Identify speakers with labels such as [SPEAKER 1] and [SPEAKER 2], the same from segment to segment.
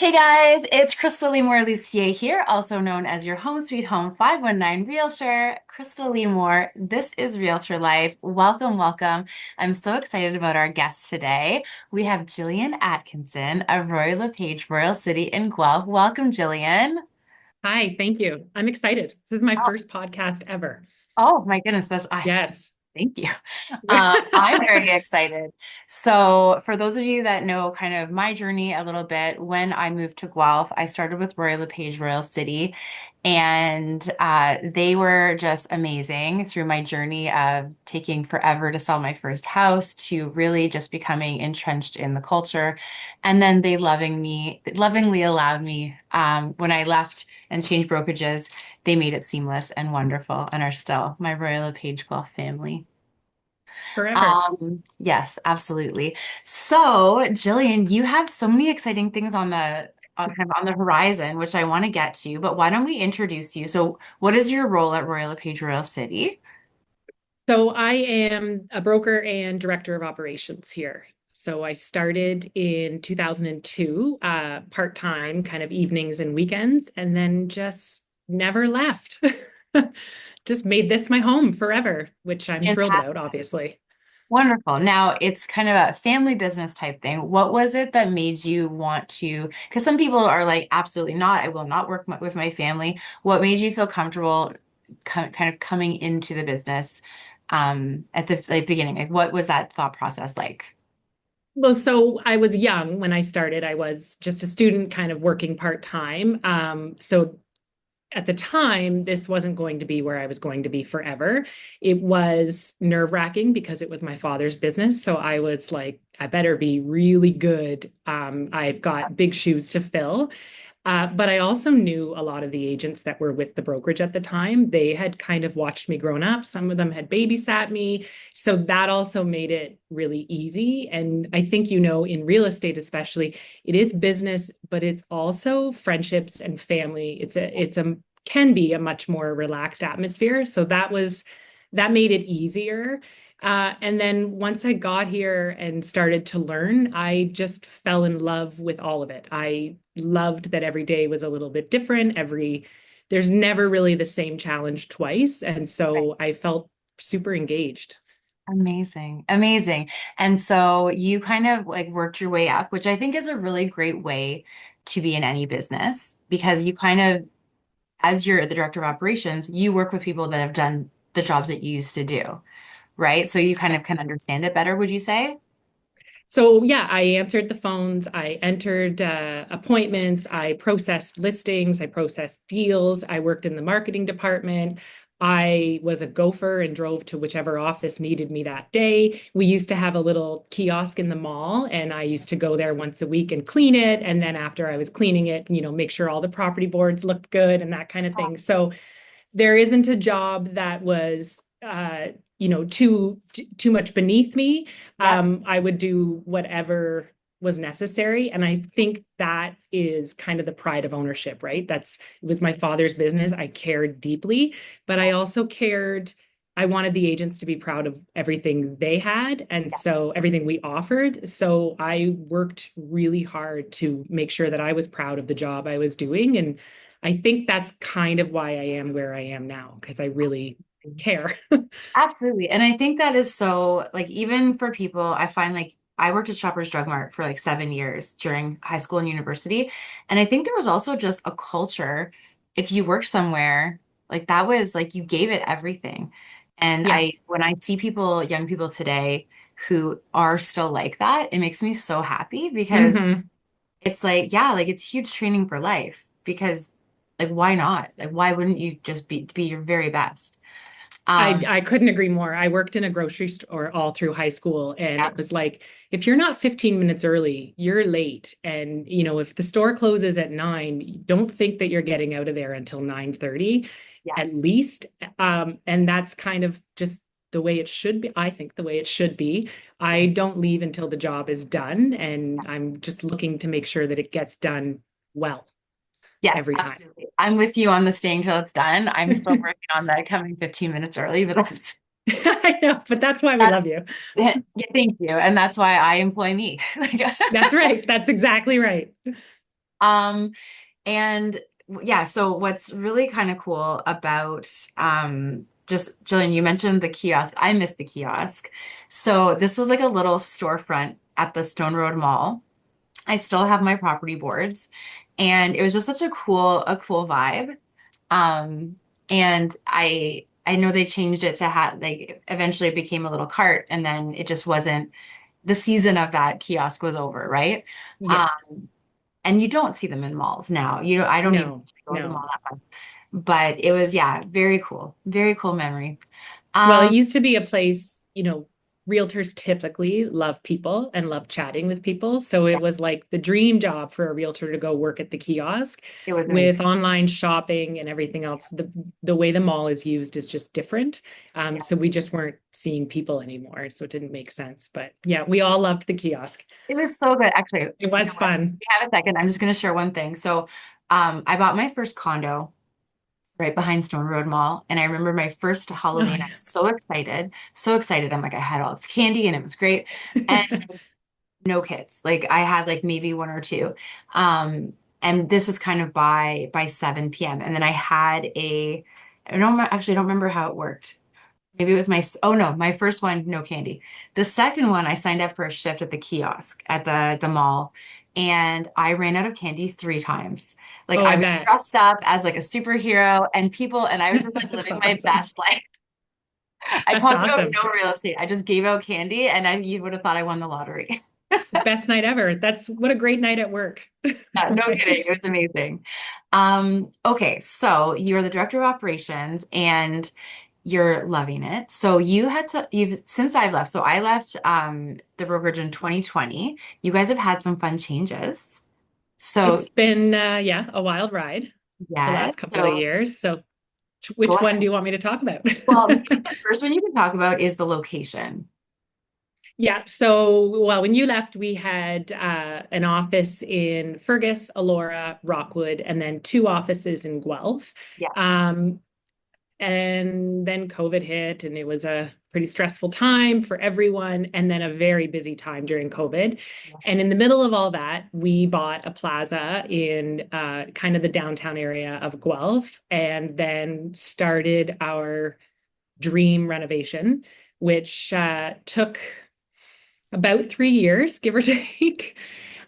[SPEAKER 1] Hey guys, it's Krystal Lee Moore Lucier here, also known as your Home Sweet Home 519 Realtor, Krystal Lee Moore. This is Realtor Life. Welcome, welcome. I'm so excited about our guest today. We have Gillian Atkinson of LePage, Royal City in Guelph. Welcome, Gillian.
[SPEAKER 2] Hi, thank you. I'm excited. This is my
[SPEAKER 1] Oh,
[SPEAKER 2] first podcast ever.
[SPEAKER 1] oh my goodness, that's I
[SPEAKER 2] Yes.
[SPEAKER 1] thank you. I'm very excited. So, for those of you that know kind of my journey a little bit, when I moved to Guelph, I started with Royal LePage Royal City, and they were just amazing through my journey of taking forever to sell my first house to really just becoming entrenched in the culture. And then they lovingly allowed me when I left and changed brokerages, they made it seamless and wonderful and are still my Royal LePage Guelph family.
[SPEAKER 2] Forever.
[SPEAKER 1] Yes, absolutely. So, Jillian, you have so many exciting things kind of on the horizon, which I want to get to, but why don't we introduce you? So, what is your role at Royal LePage Royal City?
[SPEAKER 2] So I am a broker and director of operations here. So I started in 2002, part-time, kind of evenings and weekends, and then just never left. Just made this my home forever, which I'm thrilled about,
[SPEAKER 1] Fantastic.
[SPEAKER 2] obviously.
[SPEAKER 1] Wonderful. Now, it's kind of a family business type thing. What was it that made you want to? Because some people are like, absolutely not. I will not work with my family. What made you feel comfortable kind of coming into the business at the like beginning? Like, what was that thought process like?
[SPEAKER 2] Well, so I was young when I started. I was just a student, kind of working part-time. So at the time, this wasn't going to be where I was going to be forever. It was nerve-wracking because it was my father's business. So I was like, I better be really good. I've got big shoes to fill. But I also knew a lot of the agents that were with the brokerage at the time. They had kind of watched me grown up. Some of them had babysat me. So that also made it really easy. And I think, in real estate, especially, it is business, but it's also friendships and family. It's a can be a much more relaxed atmosphere. So that made it easier. And then once I got here and started to learn, I just fell in love with all of it. I loved that every day was a little bit different. There's never really the same challenge twice. And so I felt super engaged.
[SPEAKER 1] Amazing. Amazing. And so you kind of like worked your way up, which I think is a really great way to be in any business because you kind of, as you're the director of operations, you work with people that have done the jobs that you used to do, right? So you kind
[SPEAKER 2] Yeah.
[SPEAKER 1] of can understand it better, would you say?
[SPEAKER 2] So yeah, I answered the phones, I entered appointments, I processed listings, I processed deals, I worked in the marketing department. I was a gopher and drove to whichever office needed me that day. We used to have a little kiosk in the mall, and I used to go there once a week and clean it. And then after I was cleaning it, make sure all the property boards looked good and that kind of thing. So there isn't a job that was too much beneath me.
[SPEAKER 1] Yep.
[SPEAKER 2] I would do whatever was necessary, and I think that is kind of the pride of ownership, right? It was my father's business. I cared deeply, but I also cared. I wanted the agents to be proud of everything they had, and so everything we offered. So I worked really hard to make sure that I was proud of the job I was doing, and I think that's kind of why I am where I am now, because I really care.
[SPEAKER 1] Absolutely. And I think that is so, like, even for people, I find like I worked at Shoppers Drug Mart for like 7 years during high school and university. And I think there was also just a culture, if you work somewhere, like that was like you gave it everything. And
[SPEAKER 2] Yeah.
[SPEAKER 1] when I see people, young people today who are still like that, it makes me so happy because
[SPEAKER 2] hmm
[SPEAKER 1] it's like, yeah, like it's huge training for life because like why not? Like why wouldn't you just be your very best?
[SPEAKER 2] I
[SPEAKER 1] Um,
[SPEAKER 2] I couldn't agree more. I worked in a grocery store all through high school, and
[SPEAKER 1] yeah.
[SPEAKER 2] it was like, if you're not 15 minutes early, you're late. And if the store closes at 9, don't think that you're getting out of there until 9:30
[SPEAKER 1] Yeah.
[SPEAKER 2] at least. And that's kind of just the way it should be. I think the way it should be. I don't leave until the job is done, and I'm just looking to make sure that it gets done well
[SPEAKER 1] Yes,
[SPEAKER 2] every time.
[SPEAKER 1] absolutely. I'm with you on the staying till it's done. I'm still working on that coming 15 minutes early, but
[SPEAKER 2] I know, but that's why we
[SPEAKER 1] that's
[SPEAKER 2] love you.
[SPEAKER 1] yeah, thank you. And that's why I employ me. Like,
[SPEAKER 2] That's right. That's exactly right.
[SPEAKER 1] Um, and yeah, so what's really kind of cool about just Jillian, you mentioned the kiosk. I missed the kiosk. So this was like a little storefront at the Stone Road Mall. I still have my property boards, and it was just such a cool vibe. Um, and I know they changed it to have like eventually it became a little cart, and then it just wasn't the season of that kiosk was over, right?
[SPEAKER 2] Yeah.
[SPEAKER 1] Um, and you don't see them in malls now. I don't even
[SPEAKER 2] No,
[SPEAKER 1] go to the
[SPEAKER 2] no.
[SPEAKER 1] mall that much. But it was, yeah, very cool memory.
[SPEAKER 2] Well, it
[SPEAKER 1] Um,
[SPEAKER 2] used to be a place, realtors typically love people and love chatting with people. So
[SPEAKER 1] yeah,
[SPEAKER 2] it was like the dream job for a realtor to go work at the kiosk.
[SPEAKER 1] it was amazing.
[SPEAKER 2] With online shopping and everything else. The way the mall is used is just different.
[SPEAKER 1] Yeah,
[SPEAKER 2] So we just weren't seeing people anymore. So it didn't make sense. But yeah, we all loved the kiosk.
[SPEAKER 1] it was so good. Actually,
[SPEAKER 2] It
[SPEAKER 1] you know
[SPEAKER 2] was
[SPEAKER 1] what?
[SPEAKER 2] fun.
[SPEAKER 1] We have a second. I'm just going to share one thing. So, I bought my first condo right behind Stone Road Mall. And I remember my first
[SPEAKER 2] Oh
[SPEAKER 1] Halloween, I
[SPEAKER 2] yeah.
[SPEAKER 1] was so excited, so excited. I'm like, I had all this candy and it was great. And no kids. Like I had like maybe one or two. Um, and this is kind of by 7 p.m. And then I had I don't remember how it worked. Maybe it was oh no, my first one, no candy. The second one, I signed up for a shift at the kiosk at the mall, and I ran out of candy 3 times. Like
[SPEAKER 2] Oh,
[SPEAKER 1] I
[SPEAKER 2] I
[SPEAKER 1] was
[SPEAKER 2] bet.
[SPEAKER 1] dressed up as like a superhero and I was just like
[SPEAKER 2] That's
[SPEAKER 1] living my
[SPEAKER 2] awesome.
[SPEAKER 1] best life. I
[SPEAKER 2] That's
[SPEAKER 1] talked about
[SPEAKER 2] awesome.
[SPEAKER 1] no real estate. I just gave out candy and you would have thought I won the lottery.
[SPEAKER 2] Best night ever. That's what a great night at work.
[SPEAKER 1] Yeah, no kidding.
[SPEAKER 2] Right.
[SPEAKER 1] It was amazing. Okay, so you're the director of operations and you're loving it. So you've since I left. So I left the brokerage in 2020. You guys have had some fun changes. So
[SPEAKER 2] It's been yeah, a wild ride the
[SPEAKER 1] yes,
[SPEAKER 2] last couple of
[SPEAKER 1] so
[SPEAKER 2] years. So
[SPEAKER 1] go
[SPEAKER 2] which one do
[SPEAKER 1] ahead.
[SPEAKER 2] you want me to talk about?
[SPEAKER 1] Well, maybe the first one you can talk about is the location.
[SPEAKER 2] Yeah, so well, when you left, we had an office in Fergus, Alora, Rockwood, and then two offices in Guelph.
[SPEAKER 1] Yeah,
[SPEAKER 2] Um, And then COVID hit, and it was a pretty stressful time for everyone, and then a very busy time during COVID.
[SPEAKER 1] yes.
[SPEAKER 2] And in the middle of all that, we bought a plaza in kind of the downtown area of Guelph, and then started our dream renovation, which took about 3 years, give or take.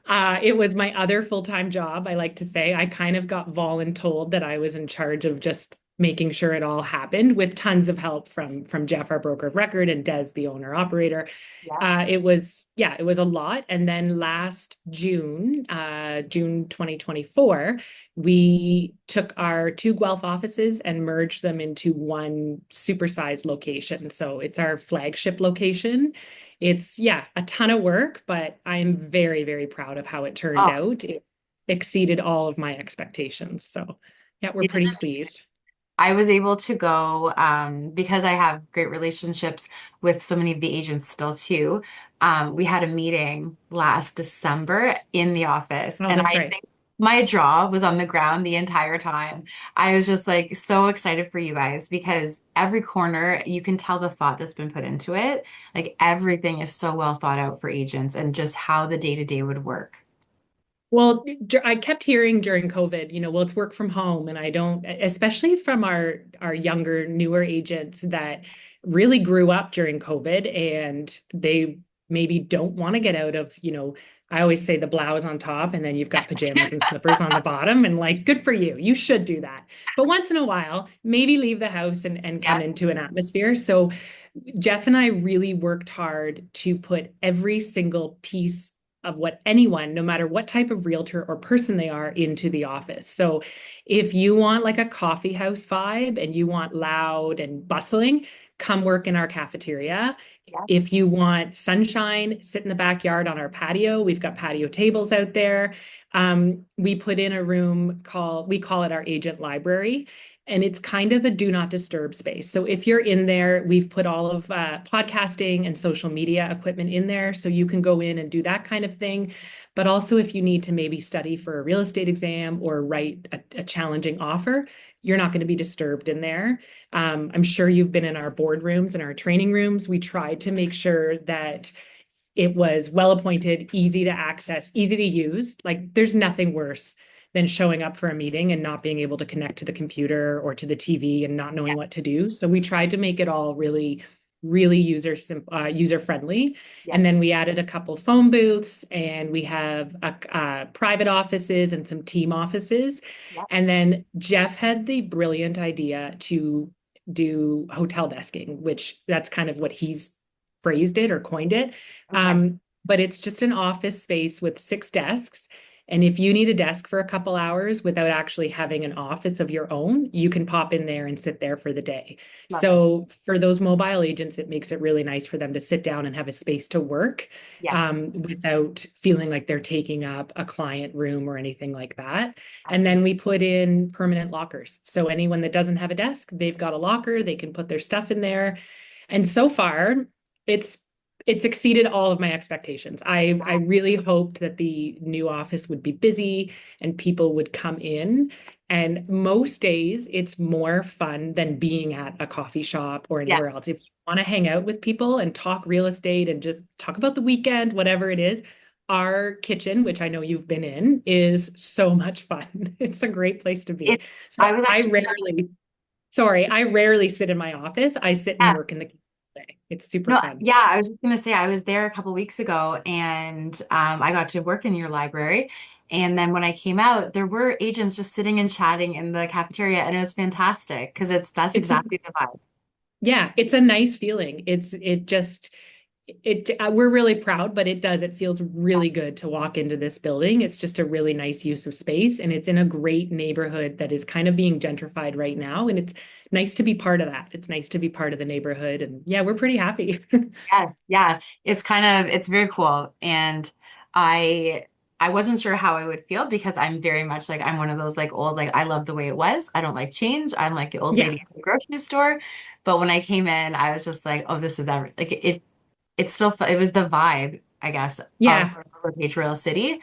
[SPEAKER 2] It was my other full-time job, I like to say. I kind of got voluntold that I was in charge of just making sure it all happened with tons of help from Jeff, our broker of record, and Des, the owner operator.
[SPEAKER 1] Yeah.
[SPEAKER 2] It was a lot. And then last June, June 2024, we took our two Guelph offices and merged them into one supersized location. So it's our flagship location. It's, yeah, a ton of work, but I'm very, very proud of how it turned
[SPEAKER 1] Oh,
[SPEAKER 2] out. It exceeded all of my expectations. So, yeah, we're
[SPEAKER 1] it
[SPEAKER 2] pretty
[SPEAKER 1] did.
[SPEAKER 2] pleased.
[SPEAKER 1] I was able to go because I have great relationships with so many of the agents still too. We had a meeting last December in the office,
[SPEAKER 2] Oh,
[SPEAKER 1] and
[SPEAKER 2] that's
[SPEAKER 1] I
[SPEAKER 2] right.
[SPEAKER 1] think my jaw was on the ground the entire time. I was just like so excited for you guys because every corner you can tell the thought that's been put into it. Like everything is so well thought out for agents and just how the day to day would work.
[SPEAKER 2] Well, I kept hearing during COVID, well, it's work from home, and I don't, especially from our younger, newer agents that really grew up during COVID, and they maybe don't want to get out of, I always say the blouse on top, and then you've got pajamas and slippers on the bottom, and like, good for you. You should do that. But once in a while, maybe leave the house and come
[SPEAKER 1] Yeah.
[SPEAKER 2] into an atmosphere. So Jeff and I really worked hard to put every single piece of what anyone, no matter what type of realtor or person they are, into the office. So if you want like a coffee house vibe and you want loud and bustling, come work in our cafeteria.
[SPEAKER 1] Yeah.
[SPEAKER 2] If you want sunshine, sit in the backyard on our patio. We've got patio tables out there. We put in a room we call it our agent library. And it's kind of a do not disturb space. So if you're in there, we've put all of podcasting and social media equipment in there. So you can go in and do that kind of thing. But also, if you need to maybe study for a real estate exam or write a challenging offer, you're not going to be disturbed in there. I'm sure you've been in our boardrooms and our training rooms. We tried to make sure that It was well appointed, easy to access, easy to use. Like there's nothing worse than showing up for a meeting and not being able to connect to the computer or to the TV and not knowing
[SPEAKER 1] Yeah.
[SPEAKER 2] what to do. So we tried to make it all really user friendly.
[SPEAKER 1] Yeah.
[SPEAKER 2] And then we added a couple phone booths, and we have private offices and some team offices.
[SPEAKER 1] Yeah.
[SPEAKER 2] And then Jeff had the brilliant idea to do hotel desking, which that's kind of what he's phrased it or coined it.
[SPEAKER 1] Okay.
[SPEAKER 2] But it's just an office space with 6 desks. And if you need a desk for a couple hours without actually having an office of your own, you can pop in there and sit there for the day.
[SPEAKER 1] Love it.
[SPEAKER 2] So for those mobile agents, it makes it really nice for them to sit down and have a space to work
[SPEAKER 1] Yes.
[SPEAKER 2] without feeling like they're taking up a client room or anything like that. And
[SPEAKER 1] Absolutely.
[SPEAKER 2] then we put in permanent lockers. So anyone that doesn't have a desk, they've got a locker, they can put their stuff in there. And so far, it's it's exceeded all of my expectations. I really hoped that the new office would be busy and people would come in. And most days it's more fun than being at a coffee shop or
[SPEAKER 1] Yeah.
[SPEAKER 2] anywhere else. If you want to hang out with people and talk real estate and just talk about the weekend, whatever it is, our kitchen, which I know you've been in, is so much fun. It's a great place to
[SPEAKER 1] It,
[SPEAKER 2] be. So
[SPEAKER 1] I was actually,
[SPEAKER 2] I rarely sit in my office. I sit and
[SPEAKER 1] yeah.
[SPEAKER 2] work in the kitchen all day. It's super
[SPEAKER 1] No,
[SPEAKER 2] fun.
[SPEAKER 1] yeah, I was just gonna say I was there a couple weeks ago and I got to work in your library. And then when I came out, there were agents just sitting and chatting in the cafeteria, and it was fantastic because that's
[SPEAKER 2] It's
[SPEAKER 1] exactly the vibe.
[SPEAKER 2] Yeah, it's a nice feeling. We're really proud, but it feels
[SPEAKER 1] Yeah.
[SPEAKER 2] really good to walk into this building. It's just a really nice use of space, and it's in a great neighborhood that is kind of being gentrified right now. And it's nice to be part of that. It's nice to be part of the neighborhood. And yeah, we're pretty happy.
[SPEAKER 1] Yeah, yeah. It's very cool. And I I wasn't sure how I would feel because I'm very much like I'm one of those like old, like I love the way it was. I don't like change. I'm like the old
[SPEAKER 2] Yeah.
[SPEAKER 1] lady at the grocery store. But when I came in, I was just like, oh, this is every like it still it was the vibe, I guess, of
[SPEAKER 2] Yeah.
[SPEAKER 1] LePage Royal City.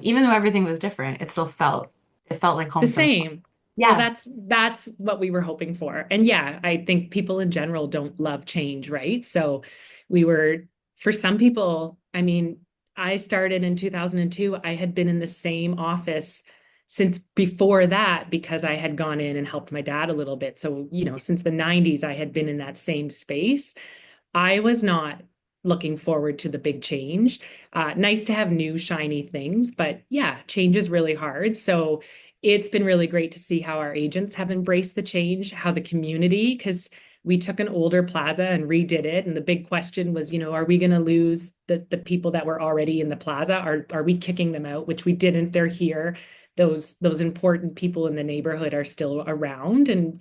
[SPEAKER 1] Even though everything was different, it felt like
[SPEAKER 2] The
[SPEAKER 1] home some.
[SPEAKER 2] same. Well,
[SPEAKER 1] Yeah.
[SPEAKER 2] that's what we were hoping for. And yeah, I think people in general don't love change, right? So we were, for some people, I mean, I started in 2002. I had been in the same office since before that because I had gone in and helped my dad a little bit. So, since the 90s, I had been in that same space. I was not looking forward to the big change. Nice to have new shiny things, but yeah, change is really hard. So it's been really great to see how our agents have embraced the change, how the community, because we took an older plaza and redid it. And the big question was, are we going to lose the people that were already in the plaza? Are we kicking them out? Which we didn't. They're here. Those important people in the neighborhood are still around. And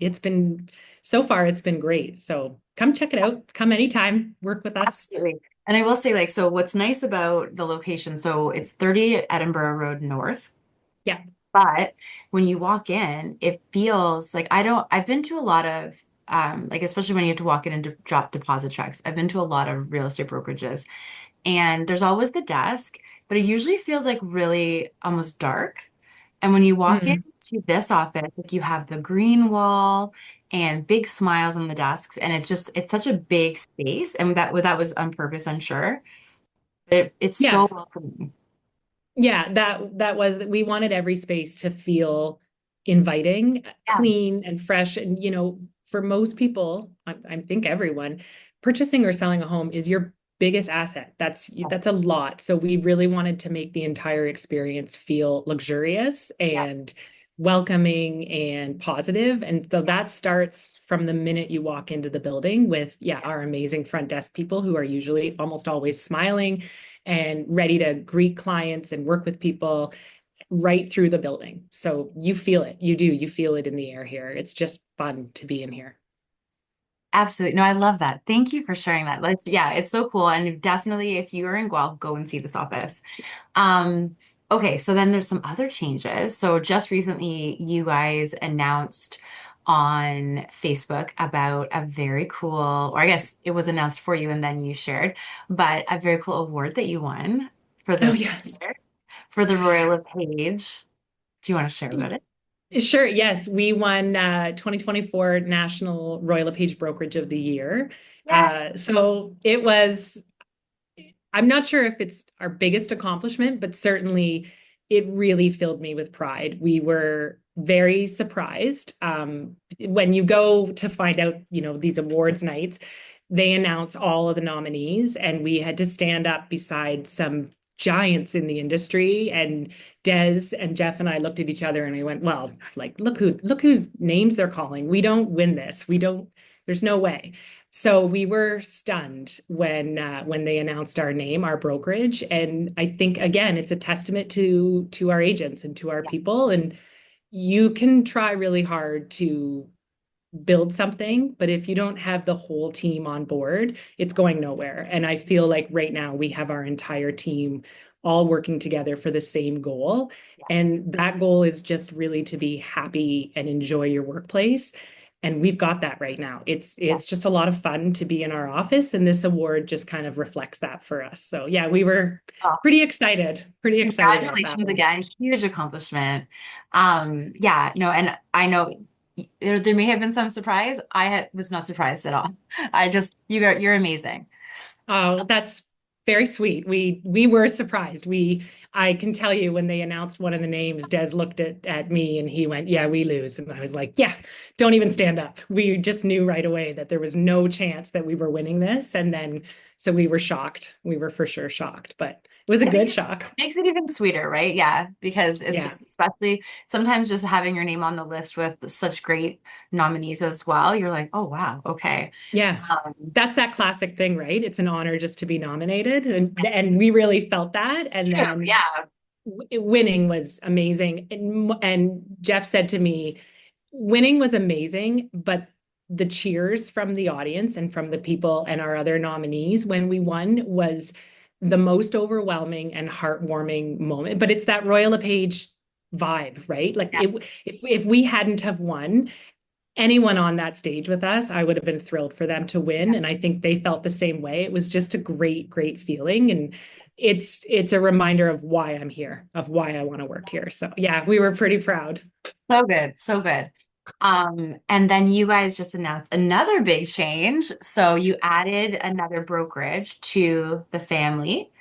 [SPEAKER 2] so far, it's been great. So come check it out. Come anytime. Work with us.
[SPEAKER 1] Absolutely. And I will say, like, so what's nice about the location, so it's 30 Edinburgh Road North,
[SPEAKER 2] Yeah.
[SPEAKER 1] but when you walk in, it feels like I've been to a lot of, like, especially when you have to walk in and drop deposit checks. I've been to a lot of real estate brokerages, and there's always the desk, but it usually feels like really almost dark. And when you walk
[SPEAKER 2] Mm.
[SPEAKER 1] into this office, like you have the green wall and big smiles on the desks, and it's such a big space, and that was on purpose, I'm sure. But it's so
[SPEAKER 2] Yeah.
[SPEAKER 1] welcoming.
[SPEAKER 2] Yeah, that was that we wanted every space to feel inviting,
[SPEAKER 1] Yeah,
[SPEAKER 2] clean and fresh. And for most people, I think everyone, purchasing or selling a home is your biggest asset. That's a lot. So we really wanted to make the entire experience feel luxurious
[SPEAKER 1] yeah,
[SPEAKER 2] and welcoming and positive. And so
[SPEAKER 1] yeah,
[SPEAKER 2] that starts from the minute you walk into the building with, yeah,
[SPEAKER 1] yeah.
[SPEAKER 2] our amazing front desk people who are usually almost always smiling and ready to greet clients and work with people right through the building. So you feel it. You feel it in the air here. It's just fun to be in here.
[SPEAKER 1] Absolutely. No, I love that. Thank you for sharing that. Yeah, it's so cool. And definitely, if you are in Guelph, go and see this office. Um, okay, so then there's some other changes. So just recently, you guys announced on Facebook about a very cool, or I guess it was announced for you and then you shared, but a very cool award that you won for
[SPEAKER 2] Oh,
[SPEAKER 1] this
[SPEAKER 2] yes.
[SPEAKER 1] year for the Royal LePage. Do you want to share about it?
[SPEAKER 2] Sure. Yes, we won 2024 National Royal LePage Brokerage of the Year.
[SPEAKER 1] Yeah.
[SPEAKER 2] So it was I'm not sure if it's our biggest accomplishment, but certainly it really filled me with pride. We were very surprised. When you go to find out, these awards nights, they announce all of the nominees, and we had to stand up beside some giants in the industry. And Des and Jeff and I looked at each other and we went, well, like, look whose names they're calling. We don't win this. We don't, there's no way. So we were stunned when they announced our name, our brokerage, and I think again it's a testament to our agents and to our
[SPEAKER 1] Yeah.
[SPEAKER 2] people. And you can try really hard to build something, but if you don't have the whole team on board, it's going nowhere. And I feel like right now we have our entire team all working together for the same goal. And that goal is just really to be happy and enjoy your workplace. And we've got that right now.
[SPEAKER 1] Yeah.
[SPEAKER 2] It's just a lot of fun to be in our office, and this award just kind of reflects that for us. So yeah, we were
[SPEAKER 1] Oh,
[SPEAKER 2] pretty excited about that
[SPEAKER 1] congratulations
[SPEAKER 2] one.
[SPEAKER 1] again. Huge accomplishment. Yeah, no, and I know there may have been some surprise. Was not surprised at all. You're amazing.
[SPEAKER 2] Oh, that's very sweet. We were surprised. I can tell you when they announced one of the names, Des looked at me and he went, "Yeah, we lose." And I was like, "Yeah, don't even stand up." We just knew right away that there was no chance that we were winning this. And then so we were shocked. We were for sure shocked, but it was a
[SPEAKER 1] I think
[SPEAKER 2] good
[SPEAKER 1] it
[SPEAKER 2] shock.
[SPEAKER 1] makes it even sweeter, right? Yeah, because it's
[SPEAKER 2] Yeah.
[SPEAKER 1] just especially sometimes just having your name on the list with such great nominees as well. You're like, oh wow, okay.
[SPEAKER 2] Yeah.
[SPEAKER 1] Um,
[SPEAKER 2] That's that classic thing, right? It's an honor just to be nominated. And we really felt that. And
[SPEAKER 1] True,
[SPEAKER 2] then
[SPEAKER 1] yeah.
[SPEAKER 2] winning was amazing. And Jeff said to me, winning was amazing, but the cheers from the audience and from the people and our other nominees when we won was the most overwhelming and heartwarming moment. But it's that Royal LePage vibe, right? Like
[SPEAKER 1] Yeah.
[SPEAKER 2] if we hadn't have won, anyone on that stage with us, I would have been thrilled for them to win. And I think they felt the same way. It was just a great feeling. And it's a reminder of why I'm here, of why I want to work here. So yeah, we were pretty proud.
[SPEAKER 1] So good, so good. And then you guys just announced another big change. So you added another brokerage to the family.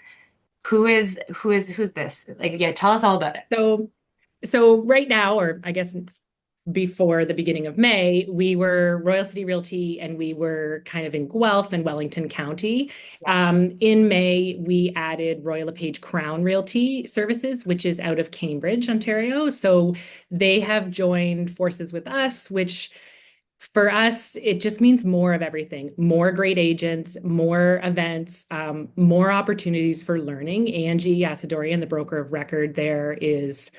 [SPEAKER 1] Who's this? Like, yeah, tell us all about it.
[SPEAKER 2] So right now, or I guess before the beginning of May, we were Royal City Realty and we were kind of in Guelph and Wellington County.
[SPEAKER 1] Yeah.
[SPEAKER 2] In May, we added Royal LePage Crown Realty Services, which is out of Cambridge, Ontario. So they have joined forces with us, which for us, it just means more of everything, more great agents, more events, more opportunities for learning. Angie Asadorian, the broker of record there, is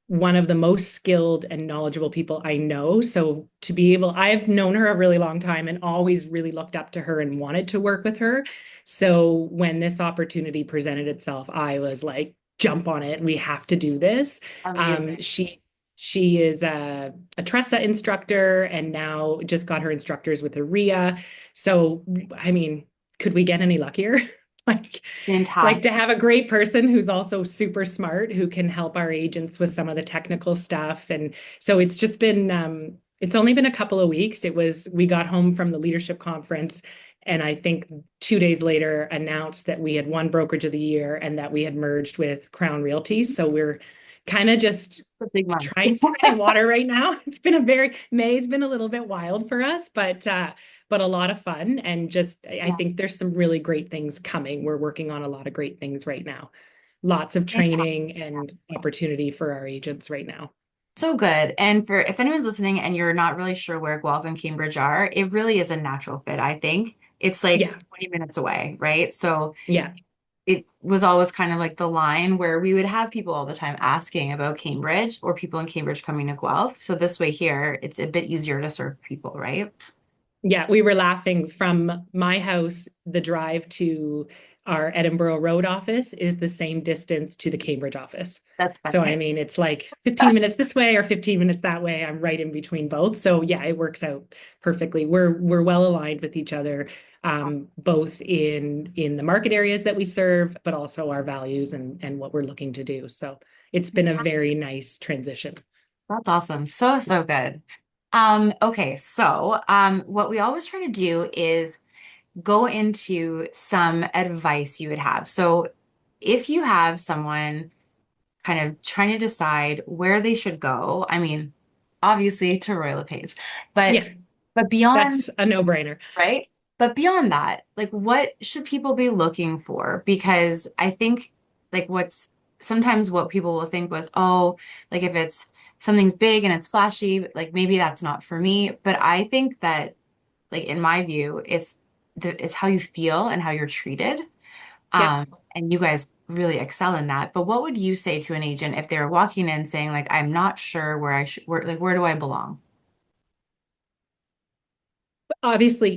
[SPEAKER 2] one of the most skilled and knowledgeable people I know. So to be able, I've known her a really long time and always really looked up to her and wanted to work with her. So when this opportunity presented itself, I was like, jump on it. We have to do this.
[SPEAKER 1] Amazing.
[SPEAKER 2] She is a Tressa instructor and now just got her instructors with a RIA. So, I mean, could we get any luckier? Like, like
[SPEAKER 1] Fantastic.
[SPEAKER 2] to have a great person who's also super smart who can help our agents with some of the technical stuff. And so it's just been it's only been a couple of weeks. We got home from the leadership conference and I think 2 days later announced that we had won brokerage of the year and that we had merged with Crown Realty. So we're kind of just
[SPEAKER 1] It's a big month.
[SPEAKER 2] trying to tread water right now. May's been a little bit wild for us, but a lot of fun. And just, I
[SPEAKER 1] Yeah.
[SPEAKER 2] think there's some really great things coming. We're working on a lot of great things right now. Lots of
[SPEAKER 1] Fantastic.
[SPEAKER 2] training and opportunity for our agents right now.
[SPEAKER 1] So good. And for if anyone's listening and you're not really sure where Guelph and Cambridge are, it really is a natural fit, I think. It's like
[SPEAKER 2] Yeah.
[SPEAKER 1] 20 minutes away, right? So
[SPEAKER 2] Yeah.
[SPEAKER 1] it was always kind of like the line where we would have people all the time asking about Cambridge or people in Cambridge coming to Guelph. So this way here, it's a bit easier to serve people, right?
[SPEAKER 2] Yeah, we were laughing from my house, the drive to our Edinburgh Road office is the same distance to the Cambridge office.
[SPEAKER 1] That's
[SPEAKER 2] So, I
[SPEAKER 1] funny.
[SPEAKER 2] mean, it's like 15 minutes this way or 15 minutes that way. I'm right in between both. So, yeah, it works out perfectly. We're well aligned with each other, both in the market areas that we serve, but also our values and what we're looking to do. So, it's been a very nice transition.
[SPEAKER 1] That's awesome. So, so good. Okay, so what we always try to do is go into some advice you would have. So if you have someone kind of trying to decide where they should go, I mean, obviously to Royal LePage, but
[SPEAKER 2] Yeah,
[SPEAKER 1] beyond,
[SPEAKER 2] that's a no-brainer.
[SPEAKER 1] right? But beyond that, like what should people be looking for? Because I think like what's sometimes what people will think was, oh, like if it's something's big and it's flashy, like maybe that's not for me. But I think that like in my view, it's how you feel and how you're treated.
[SPEAKER 2] Yep.
[SPEAKER 1] And you guys really excel in that. But what would you say to an agent if they're walking in saying like, I'm not sure where I should, where do I belong?
[SPEAKER 2] Obviously,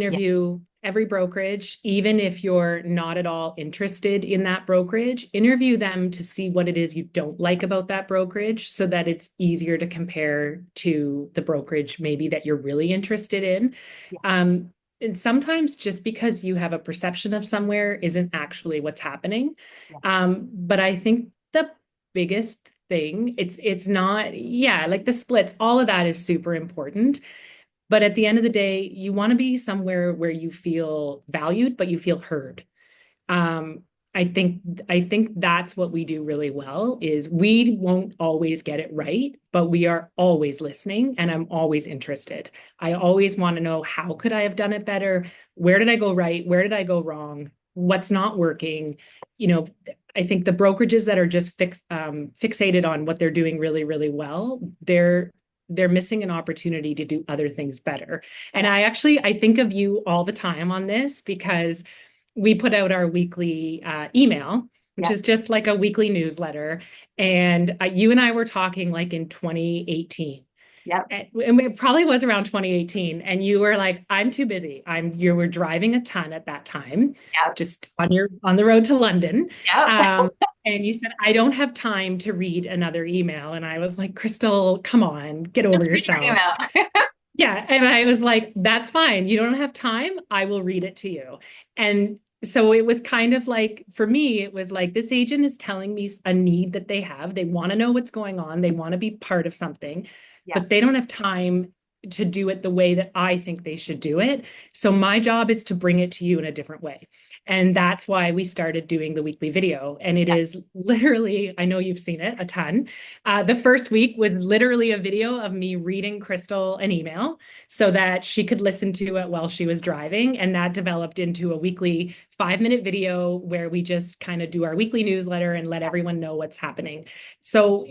[SPEAKER 1] Yeah,
[SPEAKER 2] interview every brokerage, even if you're not at all interested in that brokerage, interview them to see what it is you don't like about that brokerage so that it's easier to compare to the brokerage maybe that you're really interested in.
[SPEAKER 1] yeah,
[SPEAKER 2] And sometimes just because you have a perception of somewhere isn't actually what's happening.
[SPEAKER 1] yeah,
[SPEAKER 2] But I think the biggest thing, it's not, yeah, like the splits, all of that is super important. But at the end of the day, you want to be somewhere where you feel valued, but you feel heard. Um, I think that's what we do really well is we won't always get it right, but we are always listening and I'm always interested. I always want to know how could I have done it better? Where did I go right? Where did I go wrong? What's not working? You know, I think the brokerages that are just fixated on what they're doing really, really well, they're missing an opportunity to do other things better. And
[SPEAKER 1] yeah,
[SPEAKER 2] I think of you all the time on this because we put out our weekly email, which
[SPEAKER 1] yeah,
[SPEAKER 2] is just like a weekly newsletter. And you and I were talking like in 2018.
[SPEAKER 1] yeah,
[SPEAKER 2] And it probably was around 2018. And you were like, I'm too busy. You were driving a ton at that time,
[SPEAKER 1] yeah,
[SPEAKER 2] just on the road to London.
[SPEAKER 1] yeah.
[SPEAKER 2] And you said, I don't have time to read another email. And I was like, Krystal, come on, get over
[SPEAKER 1] Just read your
[SPEAKER 2] yourself.
[SPEAKER 1] email.
[SPEAKER 2] Yeah. And I was like, that's fine. You don't have time. I will read it to you. And so it was kind of like, for me, it was like this agent is telling me a need that they have. They want to know what's going on. They want to be part of something,
[SPEAKER 1] Yeah,
[SPEAKER 2] but they don't have time to do it the way that I think they should do it. So my job is to bring it to you in a different way. And that's why we started doing the weekly video. And it
[SPEAKER 1] yeah,
[SPEAKER 2] is literally, I know you've seen it a ton. The first week was literally a video of me reading Krystal an email so that she could listen to it while she was driving. And that developed into a weekly 5-minute video where we just kind of do our weekly newsletter and let
[SPEAKER 1] yes,
[SPEAKER 2] everyone know what's happening. So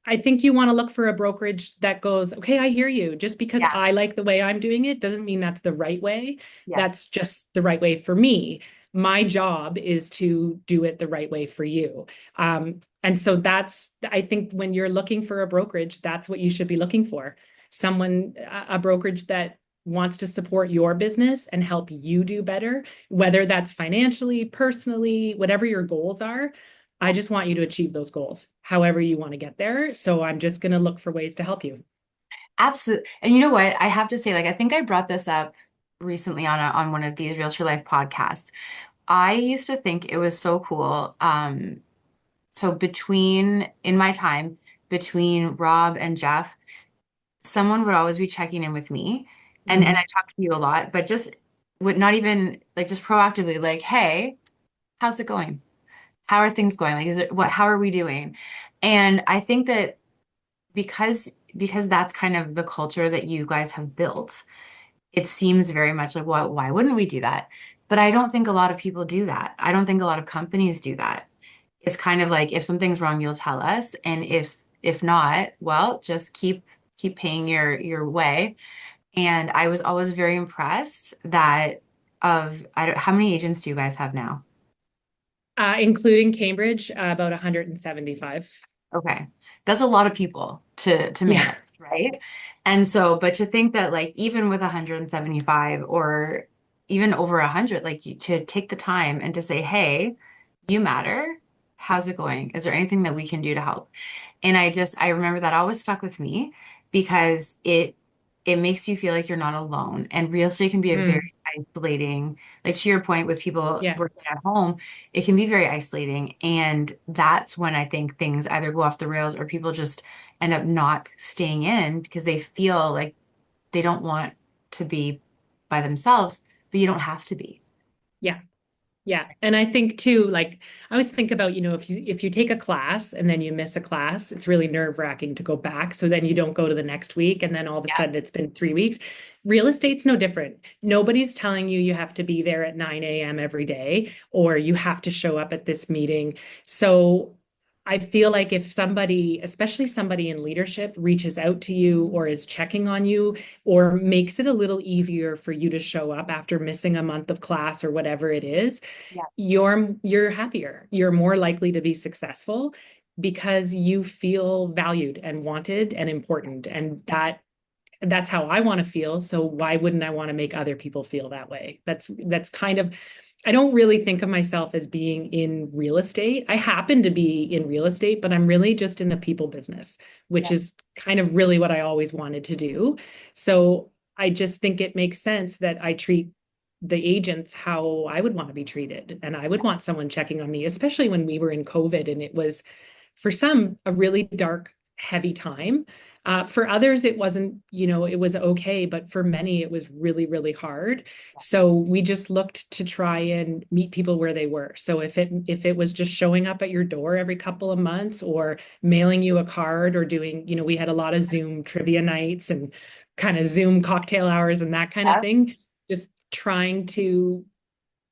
[SPEAKER 2] I think you want to look for a brokerage that goes, okay, I hear you. Just because
[SPEAKER 1] yeah,
[SPEAKER 2] I like the way I'm doing it doesn't mean that's the right way.
[SPEAKER 1] yeah.
[SPEAKER 2] That's just the right way for me. My job is to do it the right way for you. And so I think when you're looking for a brokerage, that's what you should be looking for. A brokerage that wants to support your business and help you do better, whether that's financially, personally, whatever your goals are. I just want you to achieve those goals, however you want to get there. So I'm just going to look for ways to help you.
[SPEAKER 1] Absolutely. And you know what? I have to say, like, I think I brought this up recently on one of these Realtor Life podcasts. I used to think it was so cool. So in my time, between Rob and Jeff, someone would always be checking in with me. And I
[SPEAKER 2] Mhm.
[SPEAKER 1] talk to you a lot, but just would not even like just proactively like, hey, how's it going? How are things going? Like, how are we doing? And I think that because that's kind of the culture that you guys have built, it seems very much like, well, why wouldn't we do that? But I don't think a lot of people do that. I don't think a lot of companies do that. It's kind of like if something's wrong, you'll tell us, and if not, well, just keep paying your way. And I was always very impressed that I don't, how many agents do you guys have now?
[SPEAKER 2] Including Cambridge, about 175.
[SPEAKER 1] Okay. That's a lot of people to
[SPEAKER 2] Yeah.
[SPEAKER 1] manage, right? And so, but to think that like even with 175 or even over 100, like to take the time and to say, "Hey, you matter. How's it going? Is there anything that we can do to help?" And I remember that always stuck with me because it makes you feel like you're not alone. And real estate can be a very
[SPEAKER 2] Mm,
[SPEAKER 1] isolating, like to your point with people
[SPEAKER 2] yeah.
[SPEAKER 1] working at home, it can be very isolating. And that's when I think things either go off the rails or people just end up not staying in because they feel like they don't want to be by themselves but you don't have to be.
[SPEAKER 2] Yeah. Yeah. And I think too, like I always think about, if you take a class and then you miss a class, it's really nerve-wracking to go back. So then you don't go to the next week and then all of a
[SPEAKER 1] Yeah.
[SPEAKER 2] sudden it's been 3 weeks. Real estate's no different. Nobody's telling you you have to be there at 9 a.m. every day or you have to show up at this meeting. So I feel like if somebody, especially somebody in leadership, reaches out to you or is checking on you or makes it a little easier for you to show up after missing a month of class or whatever it is,
[SPEAKER 1] Yeah.
[SPEAKER 2] you're happier. You're more likely to be successful because you feel valued and wanted and important. And that's how I want to feel. So why wouldn't I want to make other people feel that way? That's kind of, I don't really think of myself as being in real estate. I happen to be in real estate, but I'm really just in the people business, which
[SPEAKER 1] Yeah.
[SPEAKER 2] is kind of really what I always wanted to do. So I just think it makes sense that I treat the agents how I would want to be treated. And I would want someone checking on me, especially when we were in COVID and it was for some a really dark, heavy time. For others, it wasn't, it was okay, but for many, it was really, really hard. So we just looked to try and meet people where they were. So if it was just showing up at your door every couple of months or mailing you a card or doing, we had a lot of Zoom trivia nights and kind of Zoom cocktail hours and that kind of
[SPEAKER 1] Yeah.
[SPEAKER 2] thing, just trying to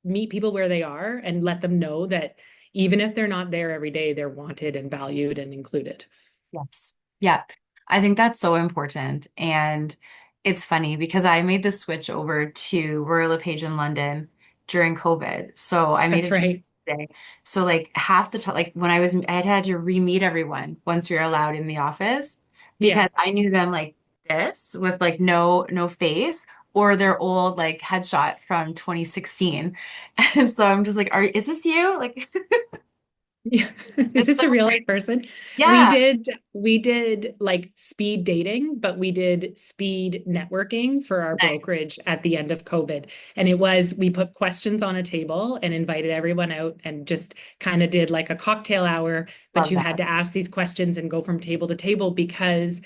[SPEAKER 2] meet people where they are and let them know that even if they're not there every day, they're wanted and valued and included.
[SPEAKER 1] Yes. Yeah. I think that's so important. And it's funny because I made the switch over to Royal LePage in London during COVID. So I made
[SPEAKER 2] That's
[SPEAKER 1] a change
[SPEAKER 2] right.
[SPEAKER 1] today. So like half the time, like when I had to re-meet everyone once we were allowed in the office
[SPEAKER 2] Yeah.
[SPEAKER 1] because I knew them like this with like no face or their old like headshot from 2016. And so I'm just like, is this you? Like
[SPEAKER 2] Yeah. Is
[SPEAKER 1] it's
[SPEAKER 2] this
[SPEAKER 1] so
[SPEAKER 2] a real life
[SPEAKER 1] crazy.
[SPEAKER 2] person? We
[SPEAKER 1] Yeah.
[SPEAKER 2] did we did like speed dating, but we did speed networking for our
[SPEAKER 1] Nice.
[SPEAKER 2] brokerage at the end of COVID. And it was we put questions on a table and invited everyone out and just kind of did like a cocktail hour, but
[SPEAKER 1] Love
[SPEAKER 2] you had
[SPEAKER 1] that.
[SPEAKER 2] to ask these questions and go from table to table because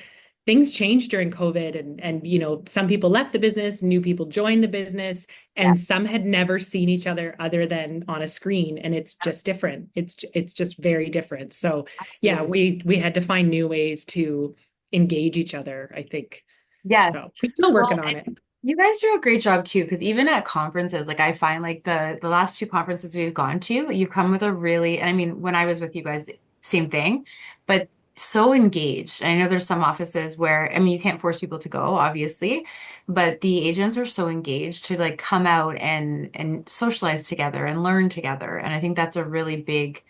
[SPEAKER 2] things changed during COVID and some people left the business, new people joined the business,
[SPEAKER 1] Yeah.
[SPEAKER 2] and some had never seen each other other than on a screen, and it's just different. It's just very different. So yeah,
[SPEAKER 1] Absolutely.
[SPEAKER 2] we had to find new ways to engage each other, I think.
[SPEAKER 1] Yes.
[SPEAKER 2] So we're still
[SPEAKER 1] Well,
[SPEAKER 2] working on it.
[SPEAKER 1] and you guys do a great job too, because even at conferences, like I find like the last two conferences we've gone to, you come with a really, and I mean, when I was with you guys, same thing, but so engaged. And I know there's some offices where, I mean, you can't force people to go, obviously, but the agents are so engaged to like come out and socialize together and learn together. And I think that's a really big,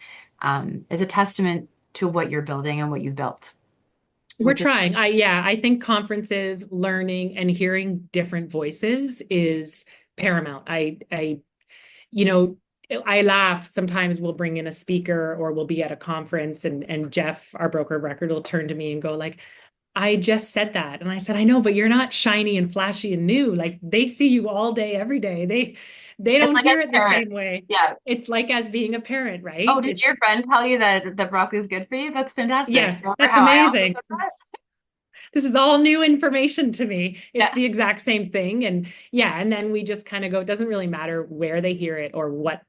[SPEAKER 1] is a testament to what you're building and what you've built,
[SPEAKER 2] We're
[SPEAKER 1] which is
[SPEAKER 2] trying. I think conferences, learning and hearing different voices is paramount. You know, I laugh sometimes we'll bring in a speaker or we'll be at a conference and Jeff, our broker of record, will turn to me and go like, I just said that. And I said, I know, but you're not shiny and flashy and new. Like they see you all day, every day. They
[SPEAKER 1] it's
[SPEAKER 2] don't
[SPEAKER 1] like
[SPEAKER 2] hear
[SPEAKER 1] as
[SPEAKER 2] it the
[SPEAKER 1] parent.
[SPEAKER 2] same way.
[SPEAKER 1] Yeah.
[SPEAKER 2] It's like as being a parent, right?
[SPEAKER 1] Oh, did
[SPEAKER 2] It's
[SPEAKER 1] your friend tell you that broccoli is good for you? That's fantastic.
[SPEAKER 2] yeah,
[SPEAKER 1] Do you remember
[SPEAKER 2] that's
[SPEAKER 1] how I also
[SPEAKER 2] amazing.
[SPEAKER 1] said that?
[SPEAKER 2] This is all new information to me. It's
[SPEAKER 1] Yeah.
[SPEAKER 2] the exact same thing. And yeah, and then we just kind of go, it doesn't really matter where they hear it or what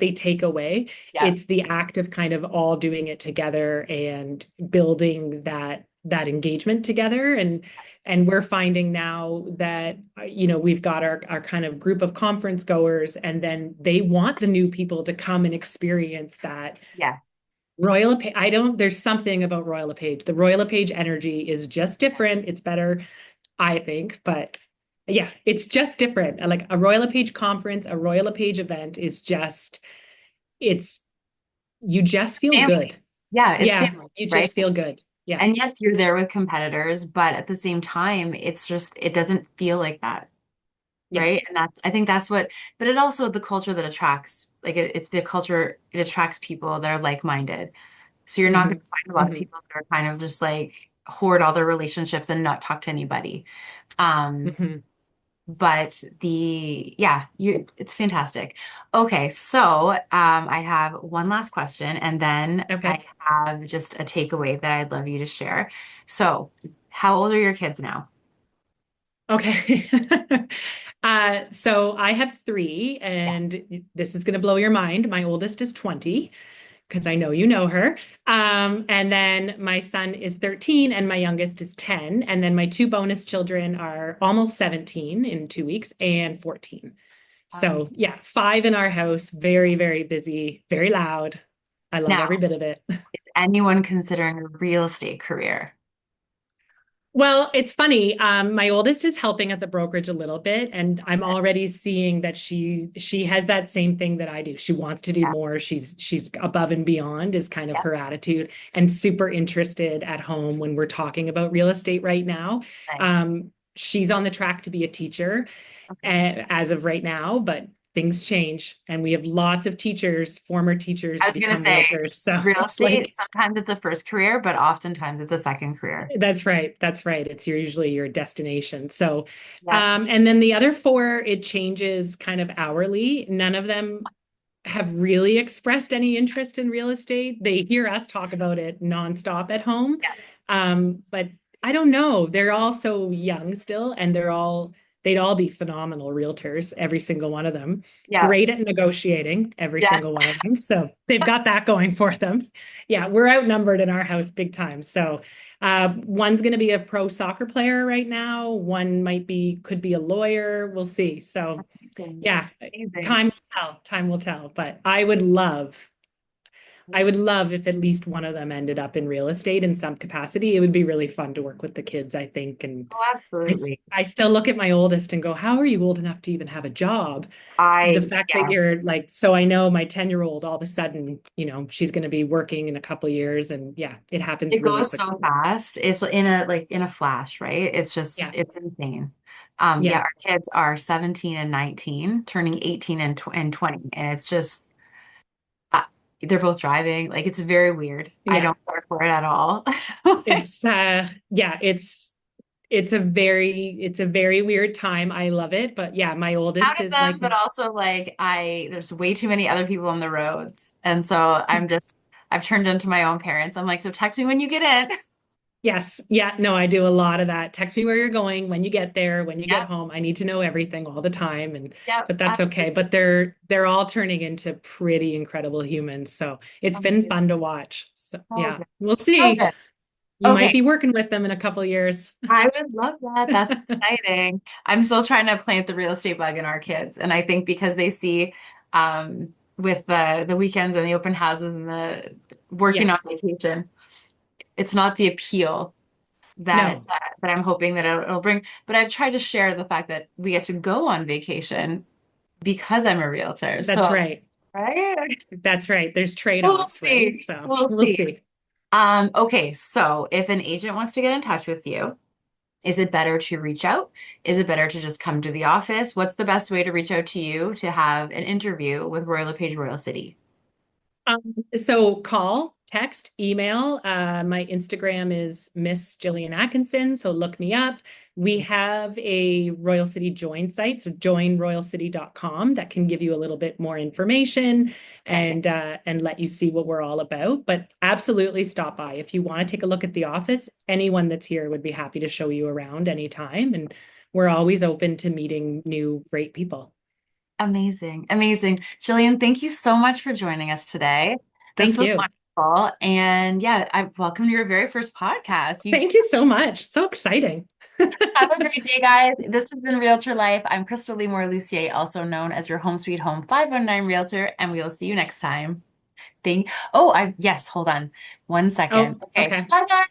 [SPEAKER 2] they take away.
[SPEAKER 1] Yeah.
[SPEAKER 2] It's the act of kind of all doing it together and building that engagement together. And we're finding now that we've got our kind of group of conference goers, and then they want the new people to come and experience that
[SPEAKER 1] Yeah.
[SPEAKER 2] Royal LePage. There's something about Royal LePage. The Royal LePage energy is just different. It's better, I think, but yeah, it's just different. Like a Royal LePage conference, a Royal LePage event is just, it's, you just feel good.
[SPEAKER 1] Family. Yeah, it's
[SPEAKER 2] Yeah,
[SPEAKER 1] family,
[SPEAKER 2] you
[SPEAKER 1] right?
[SPEAKER 2] just feel good. Yeah.
[SPEAKER 1] And yes, you're there with competitors, but at the same time, it's just it doesn't feel like that,
[SPEAKER 2] Yeah.
[SPEAKER 1] right? And that's I think that's what, but it also the culture that attracts, like it's the culture, it attracts people that are like-minded. So you're not going
[SPEAKER 2] Hmm.
[SPEAKER 1] to find a lot of
[SPEAKER 2] Hmm.
[SPEAKER 1] people that are kind of just like hoard all their relationships and not talk to anybody. Um,
[SPEAKER 2] Hmm.
[SPEAKER 1] but yeah, it's fantastic. Okay, so I have one last question, and then I
[SPEAKER 2] Okay.
[SPEAKER 1] have just a takeaway that I'd love you to share. So, how old are your kids now?
[SPEAKER 2] Okay. So I have three,
[SPEAKER 1] Yeah.
[SPEAKER 2] and this is going to blow your mind. My oldest is 20, because I know you know her. And then my son is 13, and my youngest is 10. And then my two bonus children are almost 17 in 2 weeks and 14.
[SPEAKER 1] Um,
[SPEAKER 2] So yeah, five in our house, very, very busy, very loud. I love every
[SPEAKER 1] Now,
[SPEAKER 2] bit of it.
[SPEAKER 1] anyone considering a real estate career?
[SPEAKER 2] Well, it's funny. My oldest is helping at the brokerage a little bit, and I'm already seeing that she has that same thing that I do. She wants to do
[SPEAKER 1] Yeah.
[SPEAKER 2] more. She's above and beyond is kind of
[SPEAKER 1] Yeah.
[SPEAKER 2] her attitude, and super interested at home when we're talking about real estate right now.
[SPEAKER 1] Nice.
[SPEAKER 2] She's on the track to be a teacher
[SPEAKER 1] Okay.
[SPEAKER 2] as of right now, but things change, and we have lots of teachers, former teachers,
[SPEAKER 1] I was going to
[SPEAKER 2] become
[SPEAKER 1] say
[SPEAKER 2] realtors. So
[SPEAKER 1] real
[SPEAKER 2] it's
[SPEAKER 1] estate,
[SPEAKER 2] like
[SPEAKER 1] sometimes it's a first career, but oftentimes it's a second career.
[SPEAKER 2] that's right. That's right. It's usually your destination. So,
[SPEAKER 1] Yeah.
[SPEAKER 2] and then the other four, it changes kind of hourly. None of them have really expressed any interest in real estate. They hear us talk about it nonstop at home.
[SPEAKER 1] Yeah.
[SPEAKER 2] But I don't know. They're all so young still, and they'd all be phenomenal realtors, every single one of them.
[SPEAKER 1] Yeah.
[SPEAKER 2] Great at negotiating, every
[SPEAKER 1] Yes.
[SPEAKER 2] single one of them. So they've got that going for them. Yeah, we're outnumbered in our house big time. So one's going to be a pro soccer player right now. One could be a lawyer. We'll see. So
[SPEAKER 1] Amazing.
[SPEAKER 2] yeah,
[SPEAKER 1] Amazing.
[SPEAKER 2] time will tell. Time will tell. But I would love if at least one of them ended up in real estate in some capacity. It would be really fun to work with the kids, I think. And
[SPEAKER 1] Oh, absolutely.
[SPEAKER 2] I still look at my oldest and go, how are you old enough to even have a job? The fact that
[SPEAKER 1] Yeah,
[SPEAKER 2] you're like, so I know my 10-year-old all of a sudden, she's going to be working in a couple of years. And yeah, it happens
[SPEAKER 1] it
[SPEAKER 2] really
[SPEAKER 1] goes so
[SPEAKER 2] quickly.
[SPEAKER 1] fast. It's in a flash, right?
[SPEAKER 2] Yeah.
[SPEAKER 1] It's insane. Yeah,
[SPEAKER 2] Yeah.
[SPEAKER 1] our kids are 17 and 19, turning 18 and 20, and it's just uh, they're both driving. Like it's very weird. I
[SPEAKER 2] Yeah.
[SPEAKER 1] don't care for it at all.
[SPEAKER 2] Yeah, it's a very weird time. I love it. But yeah, my
[SPEAKER 1] Proud
[SPEAKER 2] oldest
[SPEAKER 1] of
[SPEAKER 2] is like,
[SPEAKER 1] them, but also like there's way too many other people on the roads. And so I've turned into my own parents. I'm like, so text me when you get in.
[SPEAKER 2] yes, yeah, no, I do a lot of that. Text me where you're going, when you get there, when you get
[SPEAKER 1] Yep,
[SPEAKER 2] home. I need to know everything all the time.
[SPEAKER 1] yep,
[SPEAKER 2] But that's okay.
[SPEAKER 1] absolutely.
[SPEAKER 2] But they're all turning into pretty incredible humans. So it's been
[SPEAKER 1] Amazing.
[SPEAKER 2] fun to watch. So
[SPEAKER 1] So
[SPEAKER 2] yeah,
[SPEAKER 1] good.
[SPEAKER 2] we'll
[SPEAKER 1] So
[SPEAKER 2] see.
[SPEAKER 1] good.
[SPEAKER 2] You might
[SPEAKER 1] Okay.
[SPEAKER 2] be working with them in a couple of years.
[SPEAKER 1] I would love that. That's exciting. I'm still trying to plant the real estate bug in our kids. And I think because they see with the weekends and the open houses and the working
[SPEAKER 2] Yeah,
[SPEAKER 1] on vacation, it's not the appeal
[SPEAKER 2] no,
[SPEAKER 1] that I'm hoping that it'll bring. But I've tried to share the fact that we get to go on vacation because I'm a realtor.
[SPEAKER 2] that's
[SPEAKER 1] So,
[SPEAKER 2] right.
[SPEAKER 1] right?
[SPEAKER 2] That's right. There's
[SPEAKER 1] We'll
[SPEAKER 2] trade-offs, right?
[SPEAKER 1] see.
[SPEAKER 2] So
[SPEAKER 1] We'll
[SPEAKER 2] we'll
[SPEAKER 1] see.
[SPEAKER 2] see.
[SPEAKER 1] Okay, so if an agent wants to get in touch with you, is it better to reach out? Is it better to just come to the office? What's the best way to reach out to you to have an interview with Royal LePage Royal City?
[SPEAKER 2] So call, text, email. My Instagram is Miss Gillian Atkinson. So look me up. We have a Royal City Join site, so joinroyalcity.com that can give you a little bit more information
[SPEAKER 1] Okay.
[SPEAKER 2] and let you see what we're all about. But absolutely stop by. If you want to take a look at the office, anyone that's here would be happy to show you around anytime. And we're always open to meeting new great people.
[SPEAKER 1] Amazing. Amazing. Jillian, thank you so much for joining us today. This
[SPEAKER 2] Thank
[SPEAKER 1] was
[SPEAKER 2] you.
[SPEAKER 1] wonderful. And yeah, I welcome to your very first podcast. You
[SPEAKER 2] Thank you so much. So exciting.
[SPEAKER 1] have a great day, guys. This has been Realtor Life. I'm Krystal Lee Moore Lucier, also known as your Home Sweet Home 519 Realtor, and we will see you next time. Thank. Oh, I yes, hold on 1 second.
[SPEAKER 2] Oh,
[SPEAKER 1] Okay.
[SPEAKER 2] okay.
[SPEAKER 1] Bye, guys.